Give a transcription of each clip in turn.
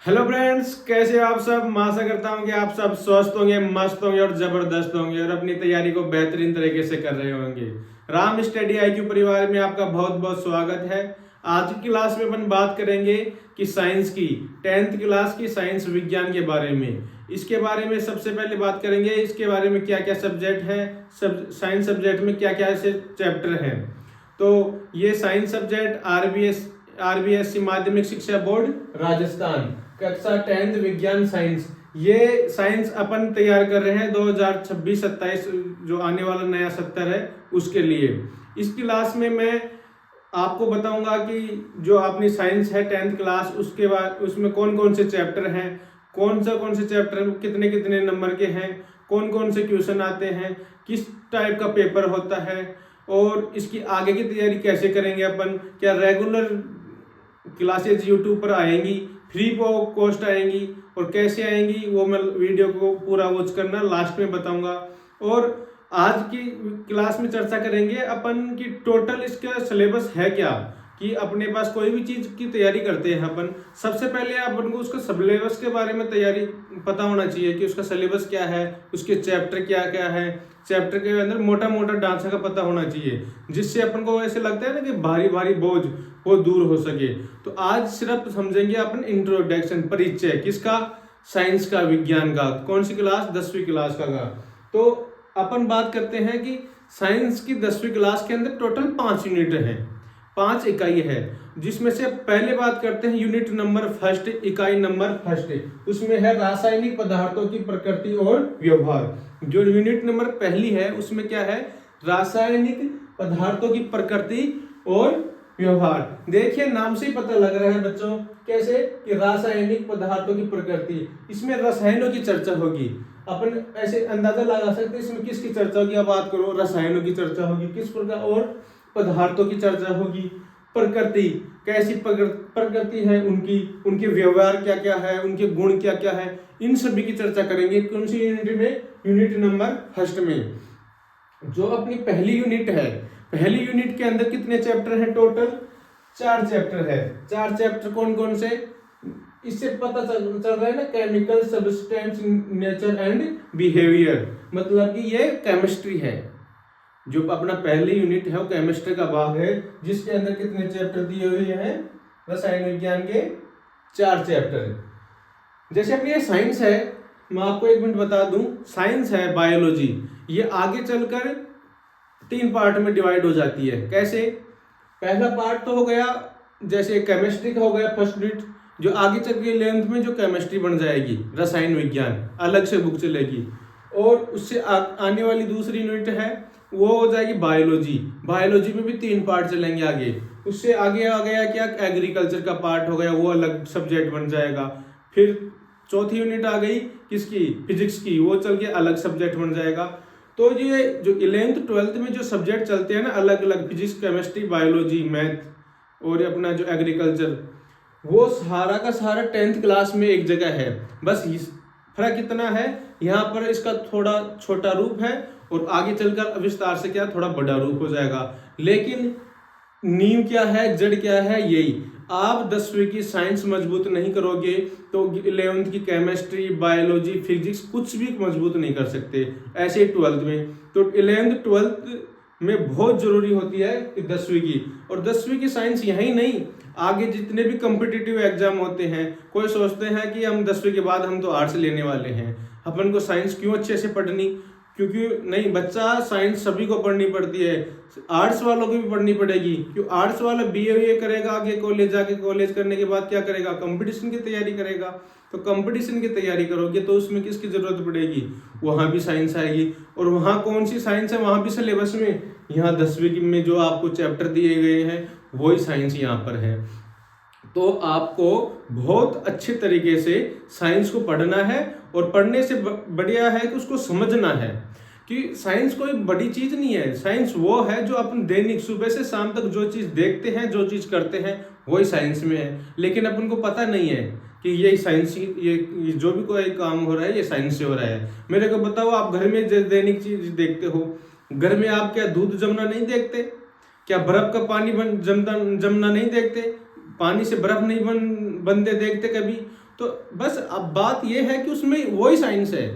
Hello friends, कैसे हो आप सब। मैं आशा करता हूँ कि आप सब स्वस्थ होंगे, मस्त होंगे और जबरदस्त होंगे और अपनी तैयारी को बेहतरीन तरीके से कर रहे होंगे। राम स्टडी आईक्यू परिवार में आपका बहुत बहुत स्वागत है। आज की क्लास में अपन बात करेंगे कि साइंस की 10th क्लास की साइंस विज्ञान के बारे में। इसके बारे में सबसे पहले बात करेंगे इसके बारे में क्या क्या सब्जेक्ट है, सब साइंस सब्जेक्ट में क्या क्या ऐसे चैप्टर हैं। तो ये साइंस सब्जेक्ट आरबीएससी माध्यमिक शिक्षा बोर्ड राजस्थान कक्षा 10th विज्ञान साइंस, ये साइंस अपन तैयार कर रहे हैं 2026-27 जो आने वाला नया सत्र है उसके लिए। इस क्लास में मैं आपको बताऊंगा कि जो अपनी साइंस है 10th क्लास, उसके बाद उसमें कौन कौन से चैप्टर हैं, कौन से चैप्टर कितने कितने नंबर के हैं, कौन कौन से क्वेश्चन आते हैं, किस टाइप का पेपर होता है और इसकी आगे की तैयारी कैसे करेंगे अपन। क्या रेगुलर क्लासेज यूट्यूब पर आएंगी, फ्री कॉस्ट आएंगी और कैसे आएंगी वो मैं वीडियो को पूरा वॉच करना, लास्ट में बताऊंगा। और आज की क्लास में चर्चा करेंगे अपन की टोटल इसका सिलेबस है क्या, कि अपने पास कोई भी चीज की तैयारी करते हैं अपन, सबसे पहले अपन को उसका सिलेबस के बारे में तैयारी पता होना चाहिए कि उसका सिलेबस क्या है, उसके चैप्टर क्या क्या है, चैप्टर के अंदर मोटा मोटा ढांचा का पता होना चाहिए, जिससे अपन को ऐसे लगता है ना कि भारी भारी बोझ वो दूर हो सके। तो आज सिर्फ समझेंगे अपन इंट्रोडक्शन, परिचय किसका, साइंस का, विज्ञान का। कौन सी क्लास, 10वीं क्लास का। तो अपन बात करते हैं कि साइंस की 10वीं क्लास के अंदर टोटल 5 यूनिट हैं, 5 इकाई है, जिसमें से पहले बात करते हैं यूनिट नंबर फर्स्ट, इकाई नंबर फर्स्ट। उसमें है रासायनिक पदार्थों की प्रकृति और व्यवहार। जो यूनिट नंबर पहली है उसमें क्या है, रासायनिक पदार्थों की प्रकृति और व्यवहार। देखिए नाम से ही पता लग रहा है बच्चों, कैसे कि रासायनिक पदार्थों की प्रकृति, इसमें रसायनों की चर्चा होगी। अपन ऐसे अंदाजा लगा सकते हैं इसमें किसकी चर्चा होगी। अब बात करो, रसायनों की चर्चा होगी किस प्रकार, और पदार्थों की चर्चा होगी। प्रकृति, कैसी प्रकृति है उनकी, उनके व्यवहार क्या क्या है, उनके गुण क्या क्या है, इन सभी की चर्चा करेंगे। कौन सी यूनिट में, यूनिट नंबर फर्स्ट में। जो अपनी पहली यूनिट है, पहली यूनिट के अंदर कितने चैप्टर हैं टोटल, 4 चैप्टर है। 4 चैप्टर कौन कौन से, इससे पता चल रहा है ना, chemical substance nature and behaviour, मतलब कि ये केमिस्ट्री है। जो अपना पहली यूनिट है वो केमिस्ट्री का भाग है, जिसके अंदर कितने चैप्टर दिए हुए हैं, रसायन विज्ञान के 4 चैप्टर। जैसे अपनी ये साइंस है, मैं आपको एक मिनट बता दूं, साइंस है बायोलॉजी, ये आगे चलकर 3 पार्ट में डिवाइड हो जाती है। कैसे, पहला पार्ट तो हो गया जैसे केमिस्ट्री का हो गया फर्स्ट यूनिट, जो आगे चल के 11th में जो केमिस्ट्री बन जाएगी, रसायन विज्ञान अलग से बुक चलेगी। और उससे आने वाली दूसरी यूनिट है वो हो जाएगी बायोलॉजी। बायोलॉजी में भी 3 पार्ट चलेंगे आगे। उससे आगे आ गया क्या, एग्रीकल्चर का पार्ट हो गया, वो अलग सब्जेक्ट बन जाएगा। फिर चौथी यूनिट आ गई किसकी, फिजिक्स की, वो चल के अलग सब्जेक्ट बन जाएगा। तो ये जो 11th 12th में जो सब्जेक्ट चलते हैं ना अलग अलग, फिजिक्स, केमिस्ट्री, बायोलॉजी, मैथ और अपना जो एग्रीकल्चर, वो सारा का सारा 10th क्लास में एक जगह है। बस फर्क कितना है, यहाँ पर इसका थोड़ा छोटा रूप है और आगे चलकर विस्तार से क्या थोड़ा बड़ा रूप हो जाएगा। लेकिन नींव क्या है, जड़ क्या है, यही। आप 10वीं की साइंस मजबूत नहीं करोगे तो 11th की केमिस्ट्री, बायोलॉजी, फिजिक्स कुछ भी मजबूत नहीं कर सकते। ऐसे 12th में, तो 11th 12th में बहुत जरूरी होती है कि 10वीं की। और 10वीं की साइंस यही नहीं, आगे जितने भी कॉम्पिटिटिव एग्जाम होते हैं, कोई सोचते हैं कि हम 10वीं के बाद हम तो आर्ट्स लेने वाले हैं, अपन को साइंस क्यों अच्छे से पढ़नी, क्योंकि नहीं, बच्चा साइंस सभी को पढ़नी पड़ती है, आर्ट्स वालों को भी पढ़नी पड़ेगी। क्यों, आर्ट्स वाला बीए करेगा, आगे कॉलेज जाके कॉलेज करने के बाद क्या करेगा, कंपटीशन की तैयारी करेगा। तो कंपटीशन की तैयारी करोगे तो उसमें किसकी जरूरत पड़ेगी, वहां भी साइंस आएगी। और वहां कौन सी साइंस है, वहां भी सिलेबस में, यहाँ 10वीं में जो आपको चैप्टर दिए गए हैं वही साइंस यहाँ पर है। तो आपको बहुत अच्छे तरीके से साइंस को पढ़ना है, और पढ़ने से बढ़िया है कि उसको समझना है कि साइंस कोई बड़ी चीज नहीं है। साइंस वो है जो अपन दैनिक सुबह से शाम तक जो चीज देखते हैं, जो चीज करते हैं, वही साइंस में है। लेकिन अपन को पता नहीं है कि ये साइंस, ये जो भी कोई काम हो रहा है ये साइंस से हो रहा है। मेरे को बताओ, आप घर में दैनिक चीज देखते हो, घर में आप क्या दूध जमना नहीं देखते, क्या बर्फ का पानी जमना नहीं देखते, पानी से बर्फ नहीं बनते देखते कभी। तो बस अब बात यह है कि उसमें वही साइंस है,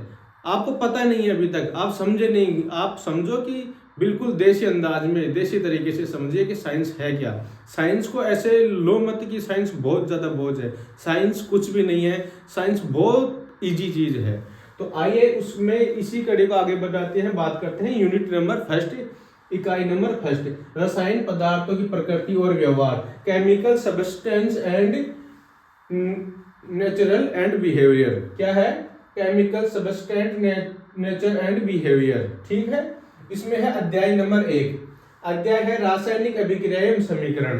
आपको पता नहीं है अभी तक, आप समझे नहीं। आप समझो कि बिल्कुल देसी अंदाज में, देसी तरीके से समझिए कि साइंस है क्या। साइंस को ऐसे लो मत कि साइंस बहुत ज़्यादा बोझ है, साइंस कुछ भी नहीं है, साइंस बहुत इजी चीज़ है। तो आइए उसमें इसी कड़ी को आगे बढ़ाते हैं, बात करते हैं यूनिट नंबर फर्स्ट, इकाई नंबर फर्स्ट, रसायन पदार्थों की प्रकृति और व्यवहार, chemical substance and natural and behaviour. क्या है? Chemical substance nature and behaviour. ठीक है, इसमें है अध्याय नंबर 1। अध्याय है रासायनिक अभिक्रिया एवं समीकरण,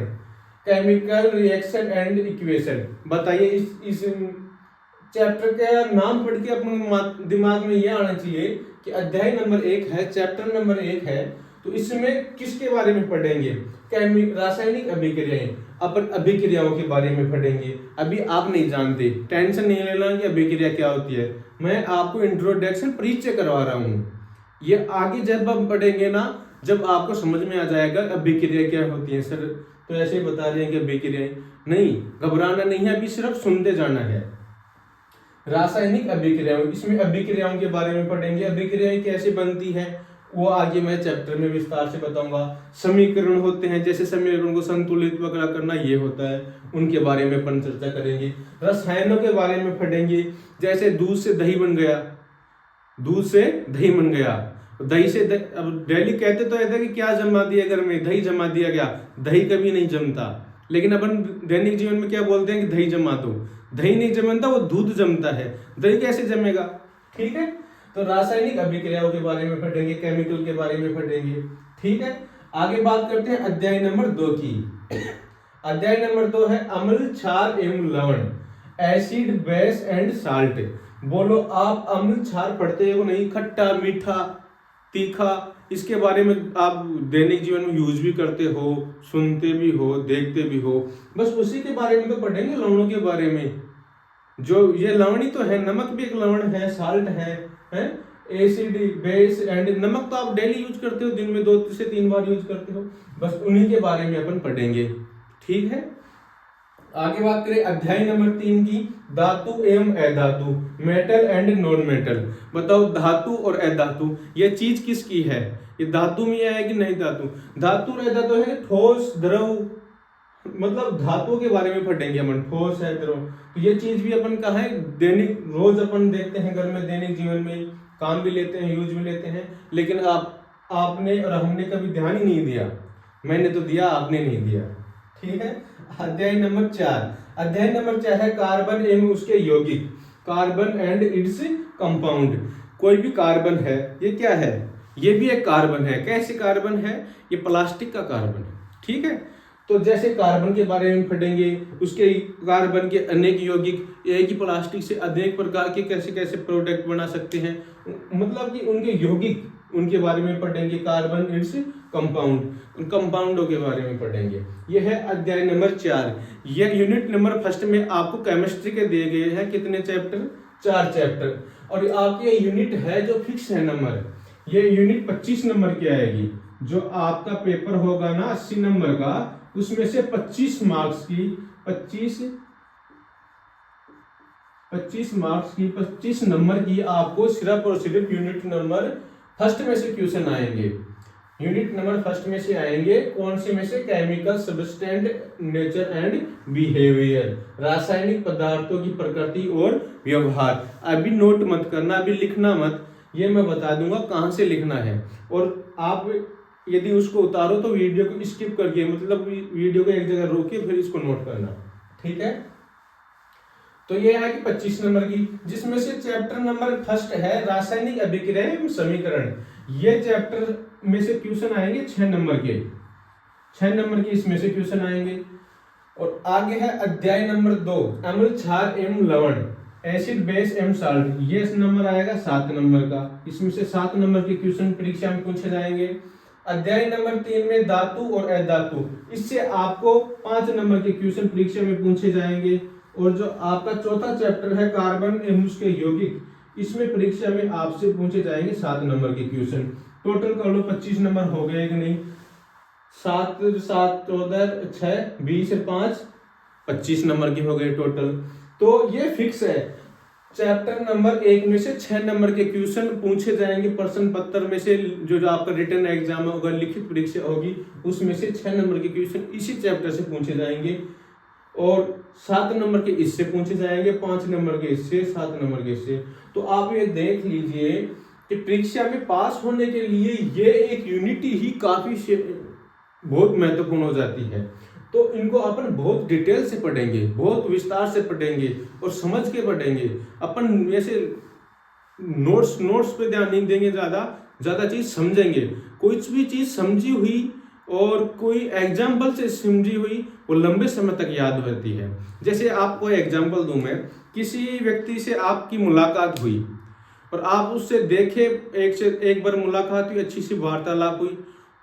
केमिकल रिएक्शन एंड इक्वेशन। बताइए इस चैप्टर का नाम पढ़ के अपने दिमाग में ये आना चाहिए कि अध्याय नंबर 1 है, चैप्टर नंबर 1 है, तो इसमें किसके बारे में पढ़ेंगे? रासायनिक अभिक्रियाएं, अपन अभिक्रियाओं के बारे में पढ़ेंगे। अभी आप नहीं जानते, टेंशन नहीं लेना कि अभिक्रिया क्या होती है, मैं आपको इंट्रोडक्शन परिचय करवा रहा हूँ। ये आगे जब हम पढ़ेंगे ना, जब आपको समझ में आ जाएगा अभिक्रिया क्या होती है। सर तो ऐसे ही बता रहे हैं कि अभिक्रियाएं, नहीं घबराना नहीं है, अभी सिर्फ सुनते जाना है। रासायनिक अभिक्रियाएं, इसमें अभिक्रियाओं के बारे में पढ़ेंगे, अभिक्रियाएं कैसे बनती है वो आगे मैं चैप्टर में विस्तार से बताऊंगा। समीकरण होते हैं, जैसे समीकरण को संतुलित वगैरह करना ये होता है, उनके बारे में अपन चर्चा करेंगे। रसायनों के बारे में पढ़ेंगे, जैसे दूध से दही बन गया, दूध से दही बन गया, दही से अब डेली कहते तो ऐसा कि क्या जमा दिया घर में, दही जमा दिया गया, दही कभी नहीं जमता, लेकिन अपन दैनिक जीवन में क्या बोलते हैं कि दही जमा दो, दही नहीं जमता, वो दूध जमता है, दही कैसे जमेगा। ठीक है, तो रासायनिक अभिक्रियाओं के बारे में पढ़ेंगे, केमिकल के बारे में पढ़ेंगे। ठीक है, आगे बात करते हैं अध्याय नंबर 2 की। अध्याय नंबर 2 है अम्ल, क्षार एवं लवण, एसिड, बेस एंड साल्ट। बोलो आप अम्ल क्षार पढ़ते हो नहीं? खट्टा, मीठा, तीखा, इसके बारे में आप दैनिक जीवन में यूज भी करते हो, सुनते भी हो, देखते भी हो, बस उसी के बारे में तो पढ़ेंगे, लवणों के बारे में। जो ये लवण ही तो है, नमक भी एक लवण है, साल्ट है, एसिड, बेस एंड नमक तो आप डेली यूज करते हो, दिन में 2 से 3 बार यूज करते हो, बस उन्हीं के बारे में अपन पढ़ेंगे। ठीक है, आगे बात करें अध्याय नंबर 3 की, धातु एवं अधातु, मेटल एंड नॉन मेटल। बताओ धातु और अधातु ये चीज किसकी है? ये धातु में है कि नहीं धातु? धातु और अधातु है ठोस, द्रव, मतलब धातुओं के बारे में पढ़ेंगे अपन, ठोस है, द्रव। तो ये चीज भी अपन का है, दैनिक रोज अपन देखते हैं घर में, दैनिक जीवन में काम भी लेते हैं, यूज भी लेते हैं, लेकिन आपने और हमने कभी ध्यान ही नहीं दिया। मैंने तो दिया, आपने नहीं दिया। ठीक है, अध्याय नंबर 4। अध्याय नंबर 4 है कार्बन एवं उसके यौगिक, कार्बन एंड इट्स कंपाउंड। कोई भी कार्बन है, ये क्या है? ये भी एक कार्बन है। कैसे कार्बन है? ये प्लास्टिक का कार्बन है। ठीक है, तो जैसे कार्बन के बारे में पढ़ेंगे, उसके कार्बन के अनेक यौगिक, एक ही प्लास्टिक से अनेक प्रकार के कैसे कैसे प्रोडक्ट बना सकते हैं, मतलब कि उनके यौगिक, उनके बारे में पढ़ेंगे। कार्बन इट्स कंपाउंड, उन कंपाउंडों के बारे में पढ़ेंगे। यह है अध्याय नंबर 4। यह यूनिट नंबर फर्स्ट में आपको केमिस्ट्री के दिए गए हैं कितने चैप्टर? 4 चैप्टर। और आपके यूनिट है जो फिक्स है नंबर, ये यूनिट 25 नंबर की आएगी। जो आपका पेपर होगा ना 80 नंबर का, उसमें से 25 मार्क्स की 25 मार्क्स की 25 नंबर की आपको सिर्फ और सिर्फ यूनिट नंबर फर्स्ट में से क्वेश्चन आएंगे। यूनिट नंबर फर्स्ट में से आएंगे, कौन से में से? Chemical substance nature and behaviour, रासायनिक पदार्थों की प्रकृति और व्यवहार। अभी नोट मत करना, अभी लिखना मत, ये मैं बता दूंगा कहां से लिखना है। और आप यदि उसको उतारो तो वीडियो को स्किप करके, मतलब वीडियो को एक जगह रोके फिर इसको नोट करना। ठीक है, तो ये है कि 25 नंबर की, जिसमें से चैप्टर नंबर फर्स्ट है रासायनिक अभिक्रिया एवं समीकरण। ये चैप्टर में से क्वेश्चन आएंगे 6 नंबर के, 6 नंबर के इसमें से क्वेश्चन आएंगे। और आगे है अध्याय नंबर 2, अम्ल, क्षार एवं लवण, एसिड, बेस एवं साल्ट। ये नंबर आएगा 7 नंबर का, इसमें से 7 नंबर के क्वेश्चन परीक्षा में पूछे जाएंगे। अध्याय नंबर 3 में धातु और अधातु, इससे आपको 5 नंबर के क्वेश्चन परीक्षा में पूछे जाएंगे। और जो आपका चौथा चैप्टर है कार्बन एवं उसके यौगिक, इसमें परीक्षा में आपसे पूछे जाएंगे 7 नंबर के क्वेश्चन। टोटल कर लो 25 नंबर हो गए कि नहीं? 7 7 14 6 20 5 25 नंबर के हो गए टोटल। तो ये फिक्स है। चैप्टर नंबर 1 में से 6 नंबर के क्वेश्चन पूछे जाएंगे प्रश्न पत्र में से, जो आपका रिटन एग्जाम होगा, लिखित परीक्षा होगी, उसमें से 6 नंबर के क्वेश्चन इसी चैप्टर से पूछे जाएंगे और 7 नंबर के इससे पूछे जाएंगे, 5 नंबर के इससे, 7 नंबर के इससे। तो आप ये देख लीजिए कि परीक्षा में पास होने के लिए ये एक यूनिटी ही काफी बहुत महत्वपूर्ण हो जाती है। तो इनको अपन बहुत डिटेल से पढ़ेंगे, बहुत विस्तार से पढ़ेंगे और समझ के पढ़ेंगे। अपन ऐसे नोट्स पे ध्यान नहीं देंगे, ज्यादा चीज समझेंगे। कोई भी चीज समझी हुई और कोई एग्जाम्पल से समझी हुई वो लंबे समय तक याद रहती है। जैसे आपको एग्जाम्पल दूं मैं, किसी व्यक्ति से आपकी मुलाकात हुई और आप उससे देखे, एक बार मुलाकात हुई, अच्छी सी वार्तालाप हुई,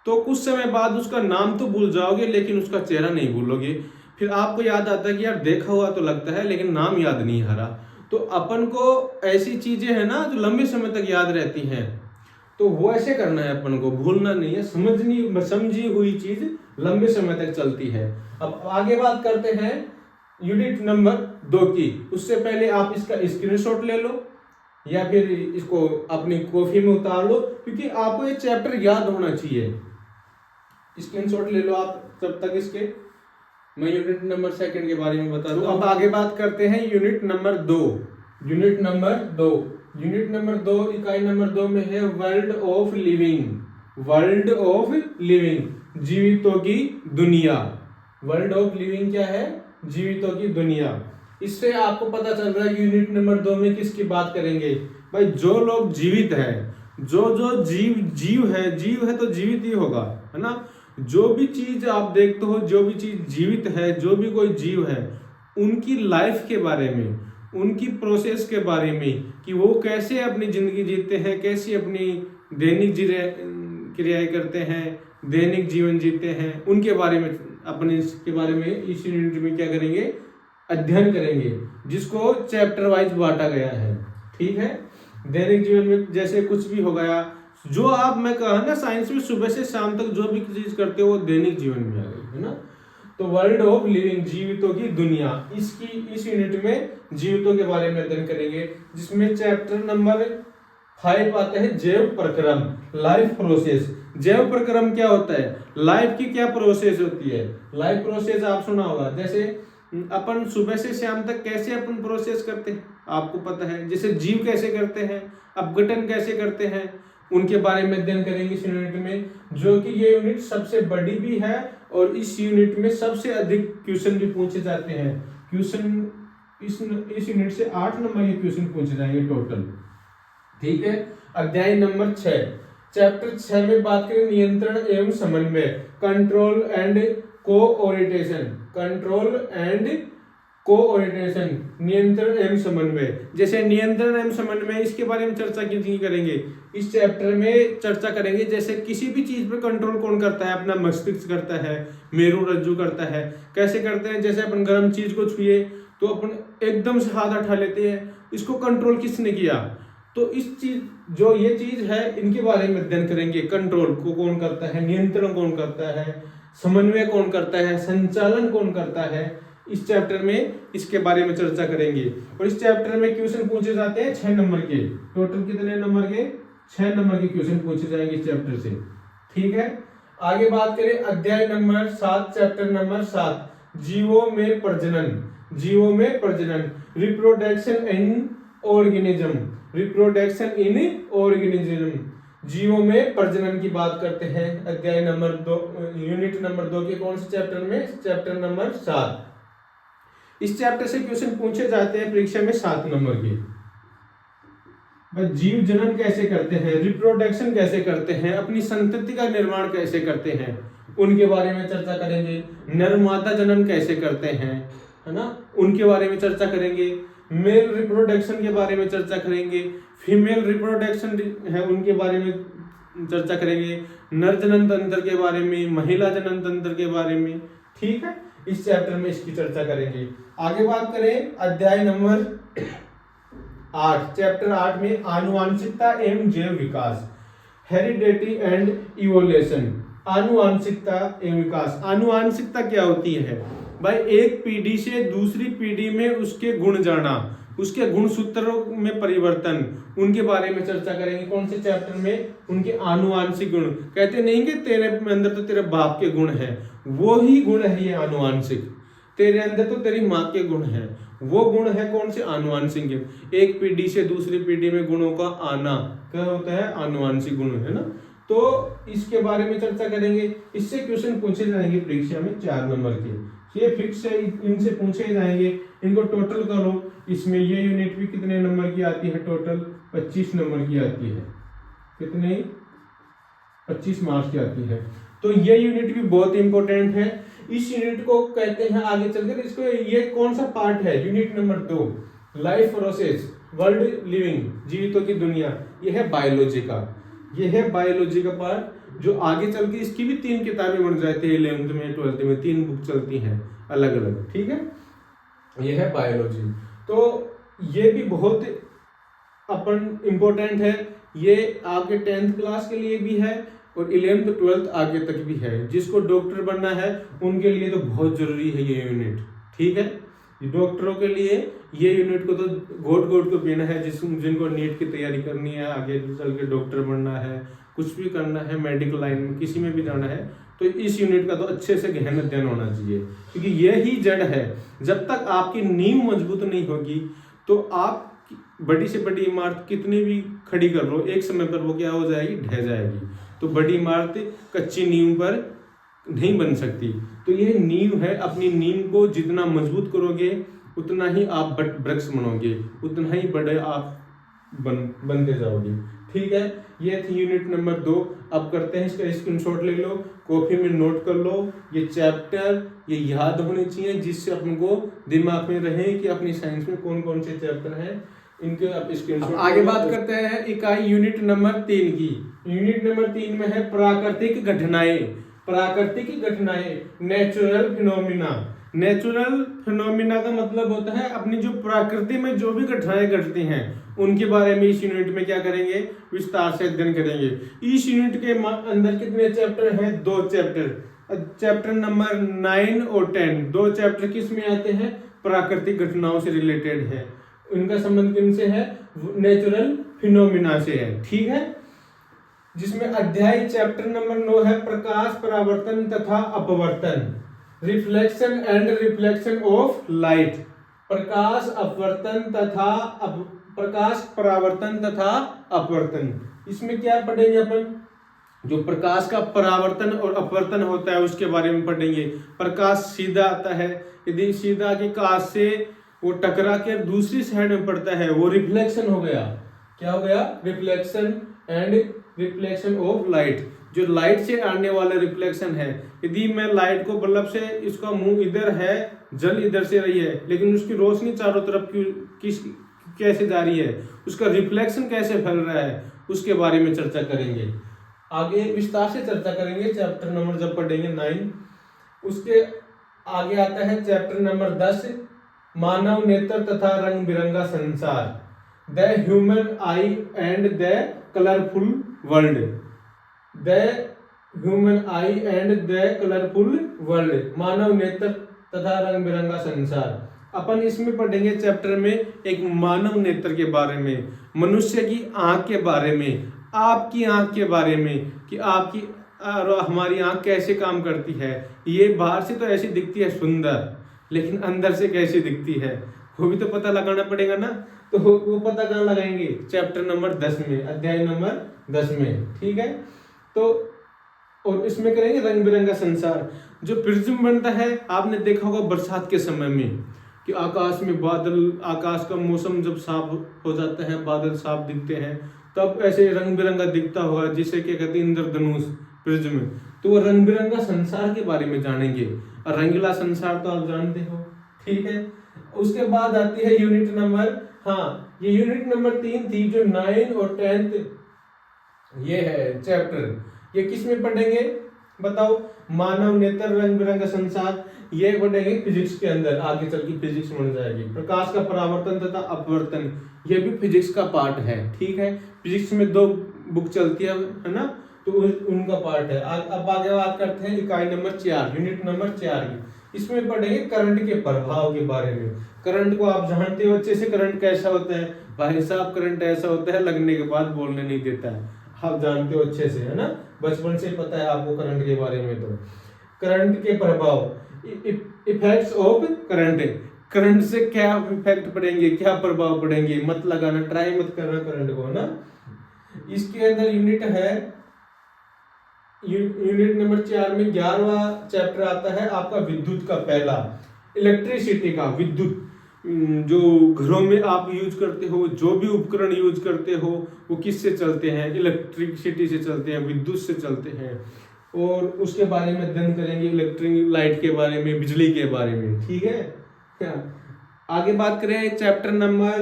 तो कुछ समय बाद उसका नाम तो भूल जाओगे लेकिन उसका चेहरा नहीं भूलोगे। फिर आपको याद आता है कि यार देखा हुआ तो लगता है लेकिन नाम याद नहीं आ रहा। तो अपन को ऐसी चीजें है ना जो लंबे समय तक याद रहती हैं, तो वो ऐसे करना है, अपन को भूलना नहीं है। समझी हुई चीज लंबे समय तक चलती है। अब आगे बात करते हैं यूनिट नंबर 2 की। उससे पहले आप इसका स्क्रीनशॉट ले लो या फिर इसको अपनी कॉपी में उतार लो, क्योंकि आपको ये चैप्टर याद होना चाहिए। स्क्रीनशॉट ले लो आप तब तक इसके। मैं यूनिट नंबर 2 के बारे में बता दूं। अब आगे बात करते हैं यूनिट नंबर 2। यूनिट नंबर 2 इकाई नंबर 2 में है world of living. World of living, जीवितों की दुनिया। वर्ल्ड ऑफ लिविंग क्या है? जीवितों की दुनिया। इससे आपको पता चल रहा है कि यूनिट नंबर 2 में किसकी बात करेंगे। भाई जो लोग जीवित है, जो जीव है तो जीवित ही होगा, है ना। जो भी चीज आप देखते हो, जो भी चीज जीवित है, जो भी कोई जीव है, उनकी लाइफ के बारे में, उनकी प्रोसेस के बारे में, कि वो कैसे अपनी जिंदगी जीते हैं, कैसे अपनी दैनिक क्रियाएं करते हैं, दैनिक जीवन जीते हैं, उनके बारे में, अपने इसके बारे में इस यूनिट में क्या करेंगे, अध्ययन करेंगे, जिसको चैप्टर वाइज बांटा गया है। ठीक है। दैनिक जीवन में जैसे कुछ भी हो गया, जो आप, मैं कहा ना, साइंस में सुबह से शाम तक जो भी चीज करते हो वो दैनिक जीवन में आ गई, है ना। तो वर्ल्ड ऑफ लिविंग, जीवितों की दुनिया, इस यूनिट में जीवितों के बारे में अध्ययन करेंगे, जिसमें चैप्टर नंबर 5 आता है जैव प्रक्रम, लाइफ प्रोसेस। जैव प्रक्रम क्या होता है? लाइफ की क्या प्रोसेस होती है। लाइफ प्रोसेस आप सुना होगा, जैसे अपन सुबह से शाम तक कैसे अपन प्रोसेस करते हैं, आपको पता है। जैसे जीव कैसे करते हैं, अपघटन कैसे करते हैं, उनके बारे में अध्ययन करेंगे इस यूनिट में, जो कि ये यूनिट सबसे बड़ी भी है और इस यूनिट में सबसे अधिक क्वेश्चन भी पूछे जाते हैं। क्वेश्चन इस यूनिट से 8 नंबर के क्वेश्चन पूछे जाएंगे टोटल। ठीक है। अध्याय नंबर 6, चैप्टर 6 में बात करें नियंत्रण एवं समन्वय, control and coordination. Control and coordination, नियंत्रण एवं समन्वय। जैसे नियंत्रण एवं समन्वय, इसके बारे में चर्चा की करेंगे इस चैप्टर में। चर्चा करेंगे जैसे किसी भी चीज पे कंट्रोल कौन करता है, अपना मस्तिष्क करता है, मेरु रज्जु करता है। कैसे करते हैं? जैसे अपन गर्म चीज को छुए तो अपन एकदम से हाथ उठा लेते हैं, इसको कंट्रोल किसने किया? तो इस चीज, जो ये चीज है, इनके बारे में अध्ययन करेंगे। कंट्रोल को कौन करता है, नियंत्रण कौन करता है, समन्वय कौन करता है, संचालन कौन करता है, इस चैप्टर में इसके बारे में चर्चा करेंगे। और इस चैप्टर में क्वेश्चन पूछे जाते हैं 6 नंबर के। टोटल कितने नंबर के? 6 नंबर के क्वेश्चन पूछे जाएंगे इस चैप्टर से। ठीक है। आगे बात करें अध्याय नंबर 7, चैप्टर नंबर 7, जीवों में प्रजनन। जीवों में प्रजनन, reproduction in organism. Reproduction in organism, जीवों में प्रजनन की बात करते हैं। अध्याय नंबर 2, यूनिट नंबर 2 के कौन से चैप्टर में? Chapter number 7। इस चैप्टर से क्वेश्चन पूछे जाते हैं परीक्षा में 7 नंबर के। जीव जनन कैसे करते हैं, रिप्रोडक्शन कैसे करते हैं, अपनी संतति का निर्माण कैसे करते हैं, उनके बारे में चर्चा करेंगे। नर मादा जनन कैसे करते हैं, है ना, उनके बारे में चर्चा करेंगे। मेल रिप्रोडक्शन के बारे में चर्चा करेंगे। फीमेल रिप्रोडक्शन है, उनके बारे में चर्चा करेंगे। नर जनन तंत्र के बारे में, महिला जनन तंत्र के बारे में। ठीक है। इस चैप्टर में इसकी चर्चा करेंगे। आगे बात करें अध्याय नंबर 8, चैप्टर 8 में आनुवांशिकता एवं जैव विकास, हेरिडिटी एंड इवोल्यूशन। आनुवांशिकता एवं विकास। आनुवांशिकता क्या होती है? भाई एक पीढ़ी से दूसरी पीढ़ी में उसके गुण जाना, उसके गुण सूत्रों में परिवर्तन, उनके बारे में चर्चा करेंगे। कौन से चैप्टर में? उनके आनुवांशिक गुण। कहते नहीं कि तेरे अंदर तो तेरे बाप के गुण है, वो ही गुण है ये आनुवांशिक। तेरे अंदर तो तेरी माँ के गुण है, वो गुण है कौन से? आनुवांशिक। एक पीढ़ी से दूसरी पीढ़ी में गुणों का आना क्या होता है? आनुवांशिक गुण, है ना। तो इसके बारे में चर्चा करेंगे। इससे क्वेश्चन पूछे जाएंगे परीक्षा में 4 नंबर के, ये फिक्स है, इनसे पूछे जाएंगे। इनको टोटल करो, इसमें ये यूनिट भी कितने नंबर की आती है? टोटल 25 नंबर की आती है। कितने? 25 मार्क्स की आती है। तो ये यूनिट भी बहुत इंपॉर्टेंट है। इस यूनिट को कहते हैं आगे चलकर, इसको ये कौन सा पार्ट है? Unit number 2, life process, world living, जीवितों की दुनिया। यह है बायोलॉजी का, यह है बायोलॉजी का पार्ट, जो आगे चल के इसकी भी 3 किताबें बन जाती है। 11th में 12th में 3 बुक चलती हैं अलग अलग, ठीक है। यह है बायोलॉजी। तो ये भी बहुत अपन इम्पोर्टेंट है। ये आपके 10th क्लास के लिए भी है और 11th 12th आगे तक भी है। जिसको डॉक्टर बनना है उनके लिए तो बहुत जरूरी है ये यूनिट, ठीक है। डॉक्टरों के लिए ये यूनिट को तो घोट को पीना है। जिनको नीट की तैयारी करनी है, आगे चल के डॉक्टर बनना है, कुछ भी करना है, मेडिकल लाइन में किसी में भी जाना है, तो इस यूनिट का तो अच्छे से गहन अध्ययन होना चाहिए, क्योंकि यह ही जड़ है। जब तक आपकी नींव मजबूत नहीं होगी तो आप बड़ी से बड़ी इमारत कितनी भी खड़ी कर लो, एक समय पर वो क्या हो जाएगी? ढह जाएगी। तो बड़ी इमारत कच्ची नींव पर नहीं बन सकती। तो ये नींव है। अपनी नींव को जितना मजबूत करोगे उतना ही आप वृक्ष बनोगे, उतना ही बड़े आप बनते जाओगे, ठीक है। ये थी यूनिट नंबर 2। अब करते हैं इसका स्क्रीनशॉट ले लो, कॉपी में नोट कर लो। ये चैप्टर ये याद होने चाहिए, जिससे अपन को दिमाग में रहे कि अपनी साइंस में कौन कौन से चैप्टर हैं। इनके आप स्क्रीनशॉट। आगे बात करते हैं इकाई यूनिट नंबर 3 की। यूनिट नंबर 3 में है प्राकृतिक घटनाएं। प्राकृतिक घटनाएं, नेचुरल फिनोमिना। नेचुरल फिनोमिना का मतलब होता है अपनी जो प्रकृति में जो भी घटनाएं घटती हैं उनके बारे में इस यूनिट में क्या करेंगे? विस्तार से अध्ययन करेंगे। इस यूनिट के अंदर कितने चैप्टर हैं? 2 चैप्टर। चैप्टर नंबर 9 और 10, 2 चैप्टर किस में आते हैं? प्राकृतिक घटनाओं से रिलेटेड है। उनका संबंध किनसे है? नेचुरल फिनोमिना से है, ठीक है। जिसमें अध्याय चैप्टर नंबर 9 है प्रकाश परावर्तन तथा अपवर्तन, reflection and reflection of light. प्रकाश अपवर्तन तथा प्रकाश परावर्तन तथा अपवर्तन। इसमें क्या पढ़ेंगे अपन? जो प्रकाश का परावर्तन और अपवर्तन होता है उसके बारे में पढ़ेंगे। प्रकाश सीधा आता है, यदि सीधा के काश से वो टकरा के दूसरी साइड में पड़ता है, वो रिफ्लेक्शन हो गया। क्या हो गया? Reflection and reflection of light. जो लाइट से आने वाला रिफ्लेक्शन है, यदि मैं लाइट को बल्ब से, इसका मुंह इधर है, जल इधर से रही है, लेकिन उसकी रोशनी चारों तरफ कैसे जा रही है, उसका रिफ्लेक्शन कैसे फैल रहा है, उसके बारे में चर्चा करेंगे। आगे विस्तार से चर्चा करेंगे चैप्टर नंबर जब पढ़ेंगे 9। उसके आगे आता है चैप्टर नंबर 10, मानव नेत्र तथा रंग बिरंगा संसार, the human eye and the colourful world. The human eye and the colourful world, मानव नेत्र तथा रंग बिरंगा संसार। अपन इसमें पढ़ेंगे चैप्टर में एक मानव नेत्र के बारे में, मनुष्य की आंख के बारे में, आपकी आंख के बारे में, कि आपकी और हमारी आंख कैसे काम करती है। ये बाहर से तो ऐसी दिखती है सुंदर, लेकिन अंदर से कैसी दिखती है वो भी तो पता लगाना पड़ेगा ना। तो वो पता कहाँ लगाएंगे? चैप्टर नंबर 10 में, अध्याय नंबर 10 में, ठीक है। तो और इसमें करेंगे रंग बिरंगा संसार। जो प्रिज्म बनता है, आपने देखा होगा बरसात के समय में कि आकाश में बादल, आकाश का मौसम जब साफ हो जाता है, बादल साफ दिखते हैं, तब ऐसे रंग बिरंगा दिखता होगा, जिसे क्या कहते हैं? इंद्रधनुष, प्रिज्म। तो वो रंग बिरंगा संसार के बारे में जानेंगे। और रंगीला संसार तो आप जानते हो, ठीक है। उसके बाद आती है यूनिट नंबर, हाँ ये यूनिट नंबर 3 थी, जो 9 और 10 ये है चैप्टर। ये किस में पढ़ेंगे बताओ? मानव नेत्र, रंग बिरंगा संसार, ये पढ़ेंगे फिजिक्स के अंदर। आगे चल के फिजिक्स बन जाएगी। प्रकाश का परावर्तन तथा अपवर्तन, ये भी फिजिक्स का पार्ट है, ठीक है। फिजिक्स में 2 बुक चलती है ना, तो उनका पार्ट है। अब आगे बात करते हैं इकाई नंबर 4, यूनिट नंबर 4 की। इसमें पढ़ेंगे करंट के प्रभाव के बारे में। करंट को आप जानते हो अच्छे से, करंट कैसा होता है भाई साहब। करंट ऐसा होता है लगने के बाद बोलने नहीं देता है, आप जानते हो अच्छे से, है ना, बचपन से पता है आपको करंट के बारे में। तो करंट के प्रभाव, इफेक्ट्स ऑफ करंट, करंट से क्या इफेक्ट पड़ेंगे, क्या प्रभाव पड़ेंगे, मत लगाना, ट्राई मत करना करंट को, है ना। इसके अंदर यूनिट है, यूनिट नंबर 4 में 11वां चैप्टर आता है आपका विद्युत का, पहला इलेक्ट्रिसिटी का। विद्युत जो घरों में आप यूज करते हो, जो भी उपकरण यूज करते हो वो किससे चलते हैं, इलेक्ट्रिसिटी से चलते हैं, विद्युत से चलते हैं। और उसके बारे में अध्ययन करेंगे, इलेक्ट्रिक लाइट के बारे में, बिजली के बारे में, ठीक है। आगे बात करें चैप्टर नंबर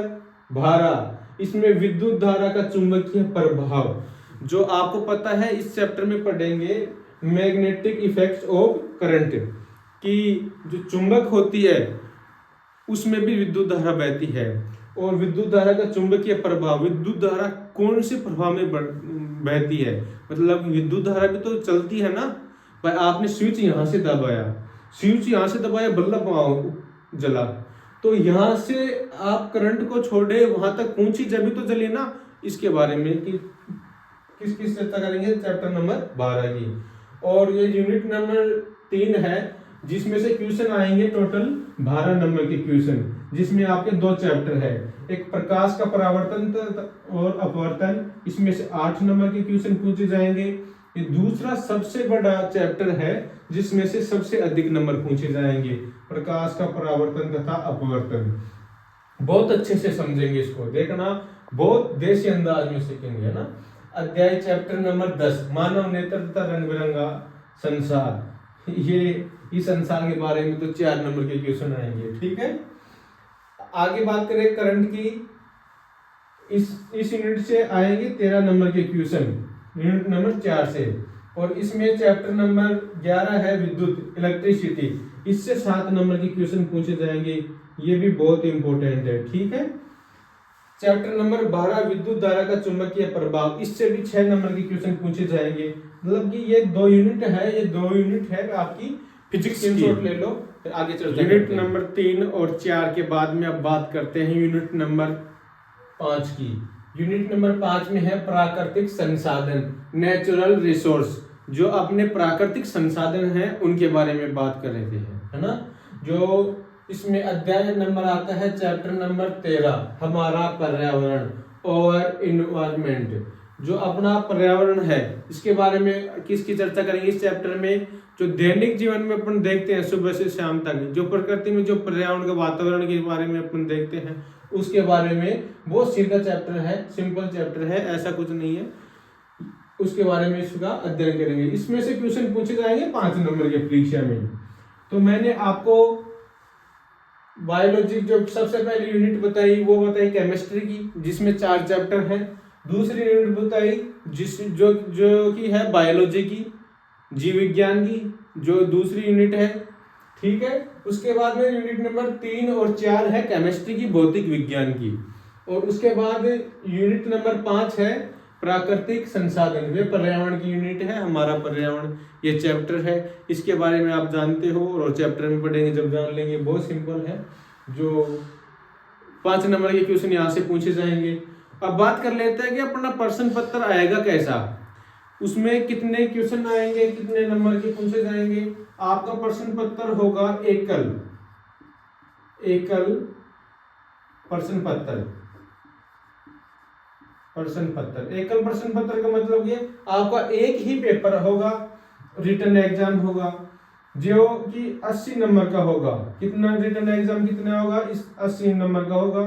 12, इसमें विद्युत धारा का चुंबकीय प्रभाव। जो आपको पता है इस चैप्टर में पढ़ेंगे मैग्नेटिक इफेक्ट्स ऑफ करंट, कि जो चुंबक होती है उसमें भी विद्युत धारा बहती है। और विद्युत धारा का चुंबकीय प्रभाव, विद्युत धारा कौन से प्रभाव में बहती है, मतलब विद्युत धारा भी तो चलती है ना भाई। आपने स्विच यहाँ से दबाया, स्विच यहाँ से दबाया, बल्ब जला, तो यहाँ से आप करंट को छोड़े वहां तक पहुंची जब तो जली ना। इसके बारे में कि किस चर्चा करेंगे चैप्टर नंबर 12 की। और ये यूनिट नंबर 3 है, जिसमें से क्वेश्चन आएंगे टोटल 12 नंबर के क्वेश्चन, जिसमें आपके 2 चैप्टर है, एक प्रकाश का परावर्तन और अपवर्तन, इसमें से 8 नंबर के क्वेश्चन पूछे जाएंगे। ये दूसरा सबसे बड़ा चैप्टर है जिसमें से सबसे अधिक नंबर पूछे जाएंगे, प्रकाश का परावर्तन तथा अपवर्तन। बहुत अच्छे से समझेंगे इसको, देखना, बहुत देसी अंदाज में सीखेंगे, है ना। अध्याय चैप्टर नंबर 10, मानव नेत्र तथा रंग बिरंगा संसार। ये इस संसार के बारे में तो 4 नंबर के क्वेश्चन आएंगे, ठीक है। आगे बात करें करंट की, इस यूनिट से आएंगे 13 नंबर के क्वेश्चन, यूनिट नंबर 4 से। और इसमें चैप्टर नंबर 11 है विद्युत, इलेक्ट्रिसिटी, इससे 7 नंबर के क्वेश्चन पूछे जाएंगे, ये भी बहुत इंपॉर्टेंट है, ठीक है। चैप्टर नंबर 12 विद्युत धारा का चुंबकीय प्रभाव, इससे भी 6 नंबर के क्वेश्चन पूछे जाएंगे। मतलब कि ये 2 यूनिट है, ये 2 यूनिट है आपकी फिजिक्स की, ले लो, फिर आगे चलते हैं। यूनिट नंबर 3 और 4 के बाद में अब बात करते हैं यूनिट नंबर 5 की। यूनिट नंबर 5 में है प्राकृतिक संसाधन, नेचुरल रिसोर्स। जो अपने प्राकृतिक संसाधन हैं उनके बारे में बात कर रहे थे, है ना। जो इसमें अध्याय नंबर आता है चैप्टर नंबर 13, हमारा पर्यावरण और इन्वायरमेंट। जो अपना पर्यावरण है इसके बारे में किसकी चर्चा करेंगे इस चैप्टर में, जो दैनिक जीवन में अपन देखते हैं सुबह से शाम तक, जो प्रकृति में जो पर्यावरण के वातावरण के बारे में अपन देखते हैं उसके बारे में। बहुत सीधा चैप्टर है, सिंपल चैप्टर है, ऐसा कुछ नहीं है। उसके बारे में इसका अध्ययन करेंगे। इसमें से क्वेश्चन पूछे जाएंगे 5 नंबर के परीक्षा में। तो मैंने आपको बायोलॉजी जो सबसे पहली यूनिट बताई वो बताई केमिस्ट्री की, जिसमें 4 चैप्टर हैं। दूसरी यूनिट बताई जो कि है बायोलॉजी की, जीव विज्ञान की, जो दूसरी यूनिट है, ठीक है। उसके बाद में यूनिट नंबर 3 और 4 है केमिस्ट्री की, भौतिक विज्ञान की। और उसके बाद यूनिट नंबर 5 है प्राकृतिक संसाधन, वे पर्यावरण की यूनिट है, हमारा पर्यावरण ये चैप्टर है। इसके बारे में आप जानते हो और चैप्टर में पढ़ेंगे जब जान लेंगे। बहुत सिंपल है, जो 5 नंबर के क्वेश्चन यहाँ से पूछे जाएंगे। अब बात कर लेते हैं कि अपना प्रश्न पत्र आएगा कैसा, उसमें कितने क्वेश्चन आएंगे, कितने नंबर के पूछे जाएंगे। आपका प्रश्न पत्र होगा एकल प्रश्न पत्र। एकल प्रश्न पत्र का मतलब ये आपका एक ही पेपर होगा, रिटन एग्जाम होगा, जो कि 80 नंबर का होगा। कितना रिटन एग्जाम कितना होगा, इस 80 नंबर का होगा।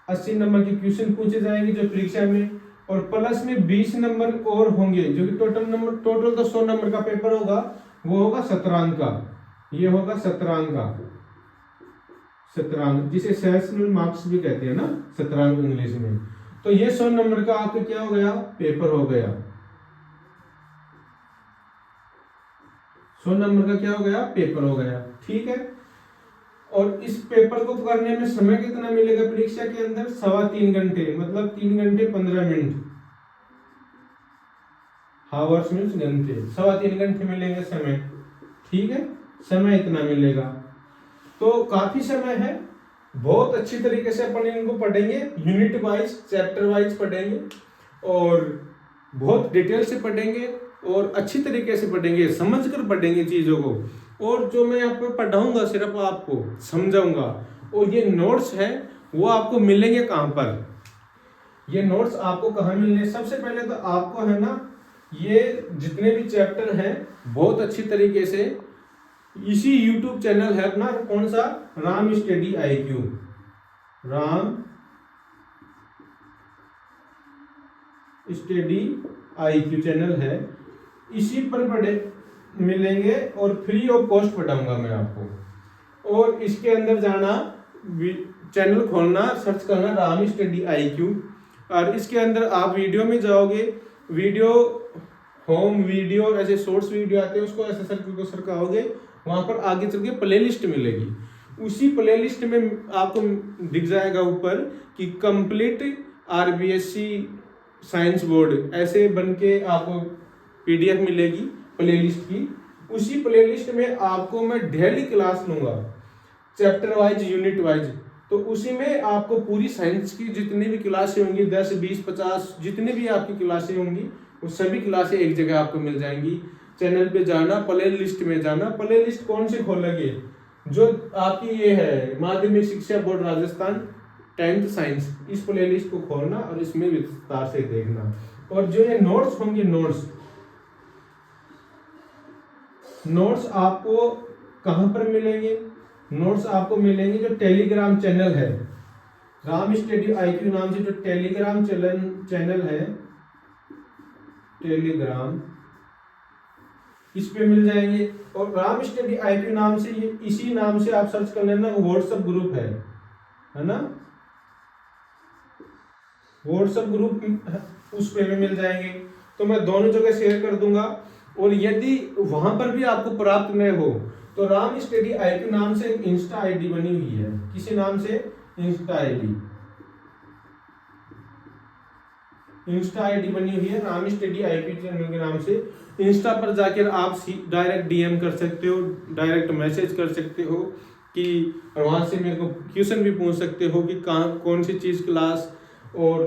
80 नंबर के क्वेश्चन पूछे जाएंगे जो परीक्षा में, और प्लस में 20 नंबर और होंगे, जो कि टोटल तो 100 नंबर का पेपर होगा, वो होगा शतरांक का। ये होगा शतरांक, जिसे सेशनल मार्क्स भी कहते हैं ना, शतरांक इंग्लिश में। तो ये 100 नंबर का आपका क्या हो गया, पेपर हो गया। 100 नंबर का क्या हो गया, पेपर हो गया, ठीक है। और इस पेपर को करने में समय कितना मिलेगा परीक्षा के अंदर, 3.25 घंटे, मतलब 3 घंटे 15 मिनट। हावर्स मीन्स घंटे, 3.25 घंटे मिलेंगे समय, ठीक है। समय इतना मिलेगा। तो काफी समय है, बहुत अच्छी तरीके से अपन इनको पढ़ेंगे, यूनिट वाइज चैप्टर वाइज पढ़ेंगे और बहुत डिटेल से पढ़ेंगे और अच्छी तरीके से पढ़ेंगे, समझ कर पढ़ेंगे चीजों को। और जो मैं यहाँ पे पढ़ाऊंगा सिर्फ आपको समझाऊंगा, और ये नोट्स है वो आपको मिलेंगे कहाँ पर, ये नोट्स आपको कहाँ मिलने, सबसे पहले तो आपको है ना ये जितने भी चैप्टर हैं बहुत अच्छी तरीके से इसी YouTube चैनल है अपना, कौन सा, Ram study IQ, Ram study IQ channel है, इसी पर पढ़े मिलेंगे और फ्री ऑफ कॉस्ट पढ़ाऊंगा मैं आपको। और इसके अंदर जाना, चैनल खोलना, सर्च करना राम स्टडी IQ, और इसके अंदर आप वीडियो में जाओगे, वीडियो होम वीडियो ऐसे शॉर्ट्स वीडियो आते हैं, उसको ऐसे सरकाओगे, वहां पर आगे चल के प्लेलिस्ट मिलेगी। उसी प्लेलिस्ट में आपको दिख जाएगा ऊपर कि कंप्लीट RBSC साइंस बोर्ड, ऐसे बन के आपको PDF मिलेगी प्लेलिस्ट की। उसी प्लेलिस्ट में आपको मैं डेली क्लास लूंगा, चैप्टर वाइज यूनिट वाइज, तो उसी में आपको पूरी साइंस की जितनी भी क्लासें होंगी, 10 20 50 जितनी भी आपकी क्लासें होंगी, वो सभी क्लासें एक जगह आपको मिल जाएंगी। चैनल पे जाना, प्ले लिस्ट में जाना, प्ले लिस्ट कौन से खोलेंगे, जो आपकी ये है माध्यमिक शिक्षा बोर्ड राजस्थान 10th साइंस, इस प्ले लिस्ट को खोलना और इसमें विस्तार से देखना। और जो ये नोट्स होंगे, नोट्स आपको कहां पर मिलेंगे, नोट्स आपको मिलेंगे जो टेलीग्राम चैनल है, राम स्टडी IQ नाम से जो टेलीग्राम चैनल है, टेलीग्राम, इस पे मिल जाएंगे। और राम स्टडी IQ नाम से, ये इसी नाम से आप सर्च कर लेना, व्हाट्सएप ग्रुप है ना, व्हाट्सएप ग्रुप उस पे भी मिल जाएंगे। तो मैं दोनों जगह शेयर कर दूंगा। और यदि वहां पर भी आपको प्राप्त नहीं हो तो राम स्टडी IQ नाम से एक इंस्टा ID बनी हुई है, किसी नाम से, इंस्टा ID बनी हुई है राम स्टडी IQ चैनल के नाम से। इंस्टा पर जाकर आप डायरेक्ट DM कर सकते हो, डायरेक्ट मैसेज कर सकते हो कि, और वहां से मेरे को क्वेश्चन भी पूछ सकते हो कि कहाँ कौन सी चीज क्लास, और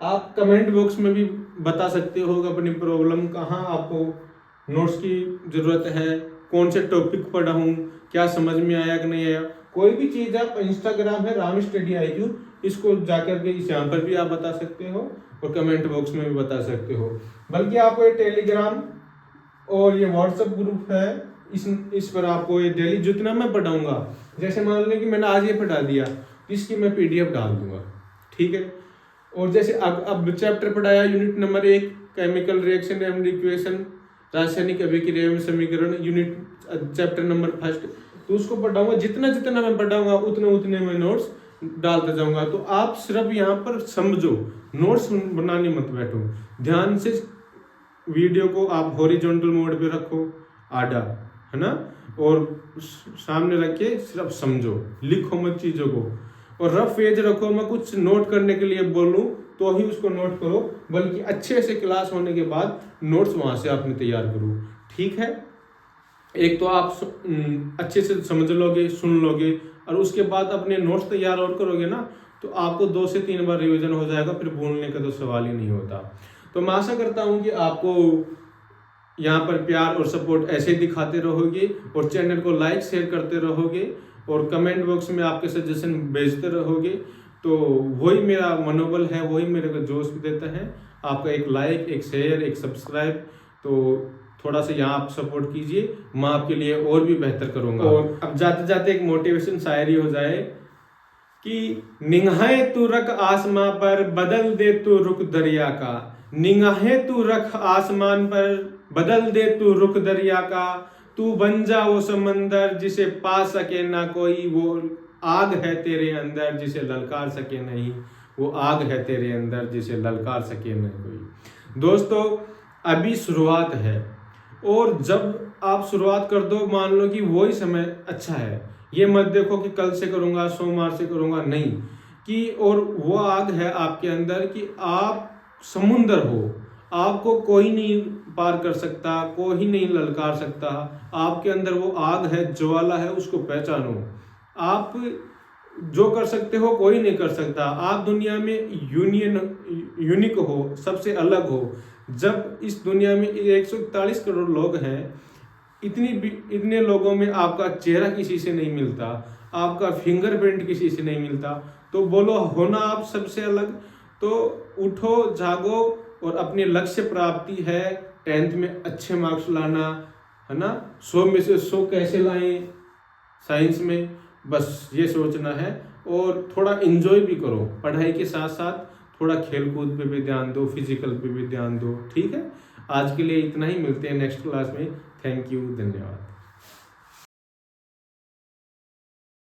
आप कमेंट बॉक्स में भी बता सकते हो अपनी प्रॉब्लम, कहाँ आपको नोट्स की जरूरत है, कौन से टॉपिक पढ़ा हूँ, क्या समझ में आया कि नहीं आया, कोई भी चीज आप, इंस्टाग्राम है राम स्टडी IQ, इसको जाकर के इस यहाँ पर भी आप बता सकते हो और कमेंट बॉक्स में भी बता सकते हो। बल्कि आपको ये टेलीग्राम और ये व्हाट्सएप ग्रुप है, इस पर आपको ये डेली जितना मैं पढ़ाऊंगा, जैसे मान लो कि मैंने आज ये पढ़ा दिया, इसकी मैं PDF डाल दूंगा, ठीक है। और जैसे अब चैप्टर पढ़ाया unit number 1 chemical reaction and equation, रासायनिक अभिक्रिया एवं समीकरण, यूनिट चैप्टर नंबर 1, तो उसको पढ़ाऊंगा, जितना जितना मैं पढ़ाऊंगा उतने मैं नोट्स डालते जाऊंगा। तो आप सिर्फ यहाँ पर समझो, नोट्स बनाने मत बैठो, ध्यान से वीडियो को आप हॉरिजॉन्टल मोड पे रखो, आधा, है ना, और सामने रख के सिर्फ समझो, लिखो मत चीजों को, और रफ पेज रखो। मैं कुछ नोट करने के लिए बोलूं तो ही उसको नोट करो, बल्कि अच्छे से क्लास होने के बाद नोट्स वहां से आपने तैयार करो, ठीक है। एक तो आप अच्छे से समझ लोगे, सुन लोगे, और उसके बाद अपने नोट्स तैयार और करोगे ना, तो आपको 2 से 3 बार रिवीजन हो जाएगा, फिर भूलने का तो सवाल ही नहीं होता। तो मैं आशा करता हूँ कि आपको यहाँ पर प्यार और सपोर्ट ऐसे ही दिखाते रहोगे, और चैनल को लाइक शेयर करते रहोगे, और कमेंट बॉक्स में आपके सजेशन भेजते रहोगे, तो वही मेरा मनोबल है, वही मेरे को जोश देता है। आपका एक लाइक, एक शेयर, एक सब्सक्राइब, तो थोड़ा सा यहाँ आप सपोर्ट कीजिए, मैं आपके लिए और भी बेहतर करूँगा। और अब जाते जाते एक मोटिवेशन शायरी हो जाए कि निगाहें तू रख आसमां पर, बदल दे तू रुख दरिया का, निगाहें तू रख आसमान पर, बदल दे तू रुख दरिया का, तू बन जा वो समंदर जिसे पा सके ना कोई, वो आग है तेरे अंदर जिसे ललकार सके नहीं, वो आग है तेरे अंदर जिसे ललकार सके न कोई। दोस्तों अभी शुरुआत है, और जब आप शुरुआत कर दो, मान लो कि वही समय अच्छा है, ये मत देखो कि कल से करूंगा, सोमवार से करूंगा, नहीं, कि और वो आग है आपके अंदर कि आप समुंदर हो, आपको कोई नहीं पार कर सकता, कोई नहीं ललकार सकता। आपके अंदर वो आग है, ज्वाला है, उसको पहचानो। आप जो कर सकते हो कोई नहीं कर सकता। आप दुनिया में यूनिक हो, सबसे अलग हो। जब इस दुनिया में 141 करोड़ लोग हैं, इतने लोगों में आपका चेहरा किसी से नहीं मिलता, आपका फिंगरप्रिंट किसी से नहीं मिलता, तो बोलो हो ना आप सबसे अलग। तो उठो, जागो और अपने लक्ष्य प्राप्ति है 10th में अच्छे मार्क्स लाना, है ना। 100 में से 100 कैसे लाएं साइंस में, बस ये सोचना है। और थोड़ा एंजॉय भी करो, पढ़ाई के साथ साथ थोड़ा खेल कूद पे भी ध्यान दो, फिजिकल पे भी ध्यान दो, ठीक है। आज के लिए इतना ही, मिलते हैं नेक्स्ट क्लास में। थैंक यू, धन्यवाद।